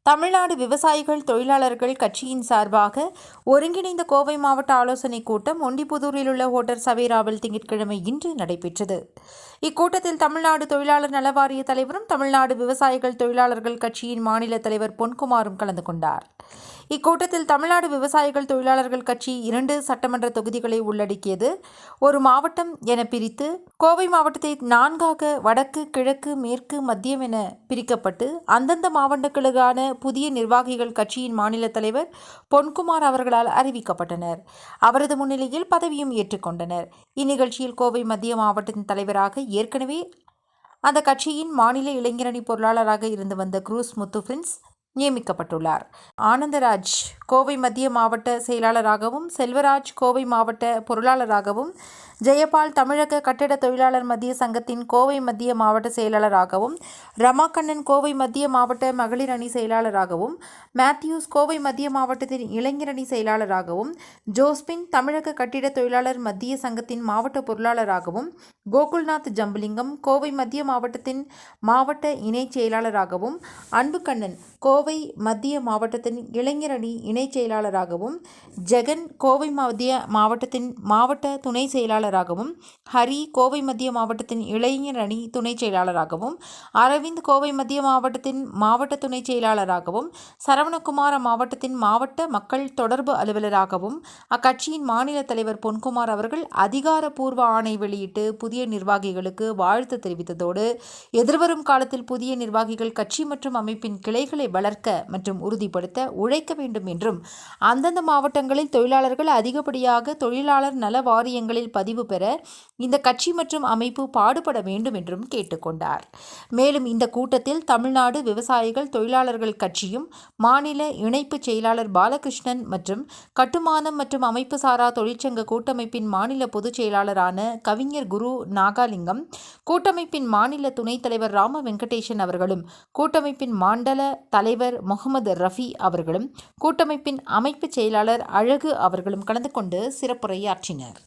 தமிழ்நாடு விவசாயிகள் தொழிலாளர்கள் கட்சியின் சார்பாக ஒருங்கிணைந்த கோவை மாவட்ட ஆலோசனைக் கூட்டம் ஒண்டிப்புதூரில் உள்ள ஹோட்டல் சவேராவில் திங்கட்கிழமை இன்று நடைபெற்றது. இக்கூட்டத்தில் தமிழ்நாடு தொழிலாளர் நல வாரிய தலைவரும் தமிழ்நாடு விவசாயிகள் தொழிலாளர்கள் கட்சியின் மாநில தலைவர் பொன்குமாரும் கலந்து கொண்டார். இக்கூட்டத்தில் தமிழ்நாடு விவசாயிகள் தொழிலாளர்கள் கட்சி 2 சட்டமன்ற தொகுதிகளை உள்ளடக்கியது. ஒரு மாவட்டம் என பிரித்து கோவை மாவட்டத்தை 4ஆக வடக்கு, கிழக்கு, மேற்கு, மத்தியம் என பிரிக்கப்பட்டு அந்தந்த மாவட்டங்களுக்கான புதிய நிர்வாகிகள் கட்சியின் மாநில தலைவர் பொன்குமார் அவர்களால் அறிவிக்கப்பட்டனர். அவரது முன்னிலையில் பதவியும் ஏற்றுக்கொண்டனர். இந்நிகழ்ச்சியில் கோவை மத்திய மாவட்டத்தின் தலைவராக ஏற்கனவே அந்த கட்சியின் மாநில இளைஞரணி பொருளாளராக இருந்து வந்த குரூஸ் முத்து பிரின்ஸ் நியமிக்கப்பட்டுள்ளார். ஆனந்தராஜ் கோவை மத்திய மாவட்ட செயலாளராகவும், செல்வராஜ் கோவை மாவட்ட பொருளாளராகவும், ஜெயபால் தமிழக கட்டிட தொழிலாளர் மத்திய சங்கத்தின் கோவை மத்திய மாவட்ட செயலாளராகவும், ரமாகண்ணன் கோவை மத்திய மாவட்ட மகளிர் அணி செயலாளராகவும், மேத்யூஸ் கோவை மத்திய மாவட்டத்தின் இளைஞர் அணி செயலாளராகவும், ஜோஸ்பின் தமிழக கட்டிட தொழிலாளர் மத்திய சங்கத்தின் மாவட்ட பொருளாளராகவும், கோகுல்நாத் ஜம்புலிங்கம் கோவை மத்திய மாவட்டத்தின் மாவட்ட இணை செயலாளராகவும், அன்புக்கண்ணன் கோவை மத்திய மாவட்டத்தின் இளைஞர் அணி இணை செயலாளராகவும், ஜெகன் கோவை மத்திய மாவட்டத்தின் மாவட்ட துணை செயலாளராகவும், ஹரி கோவை மத்திய மாவட்டத்தின் இளைஞர் அணி துணை செயலாளராகவும், அரவிந்த் கோவை மத்திய மாவட்டத்தின் மாவட்ட துணை செயலாளராகவும், சரவணகுமார் மாவட்டத்தின் மாவட்ட மக்கள் தொடர்பு அலுவலராகவும் அக்கட்சியின் மாநில தலைவர் பொன்குமார் அவர்கள் அதிகாரப்பூர்வ ஆணை வெளியிட்டு புதிய நிர்வாகிகளுக்கு வாழ்த்து தெரிவித்ததோடு, எதிர்வரும் காலத்தில் புதிய நிர்வாகிகள் கட்சி மற்றும் அமைப்பின் கிளைகளை வளர்க்க மற்றும் உறுதிப்படுத்த உழைக்க வேண்டும் என்றும், அந்தந்த மாவட்டங்களில் தொழிலாளர்கள் அதிகப்படியாக தொழிலாளர் நல வாரியங்களில் பதிவு பெற இந்த கட்சி மற்றும் அமைப்பு பாடுபட வேண்டும் என்றும் கேட்டுக்கொண்டார். மேலும் இந்த கூட்டத்தில் தமிழ்நாடு விவசாயிகள் தொழிலாளர்கள் கட்சியும் மாநில இணைப்பு செயலாளர் பாலகிருஷ்ணன் மற்றும் கட்டுமானம் மற்றும் அமைப்பு சாரா தொழிற்சங்க கூட்டமைப்பின் மாநில பொதுச் செயலாளரான கவிஞர் குரு நாகாலிங்கம், கூட்டமைப்பின் மாநில துணைத் தலைவர் ராம வெங்கடேசன் அவர்களும், கூட்டமைப்பின் மண்டல தலைவர் முகமது ரஃபி அவர்களும், கூட்டமைப்பின் அமைப்பு செயலாளர் அழகு அவர்களும் கலந்து கொண்டு சிறப்புரையாற்றினர்.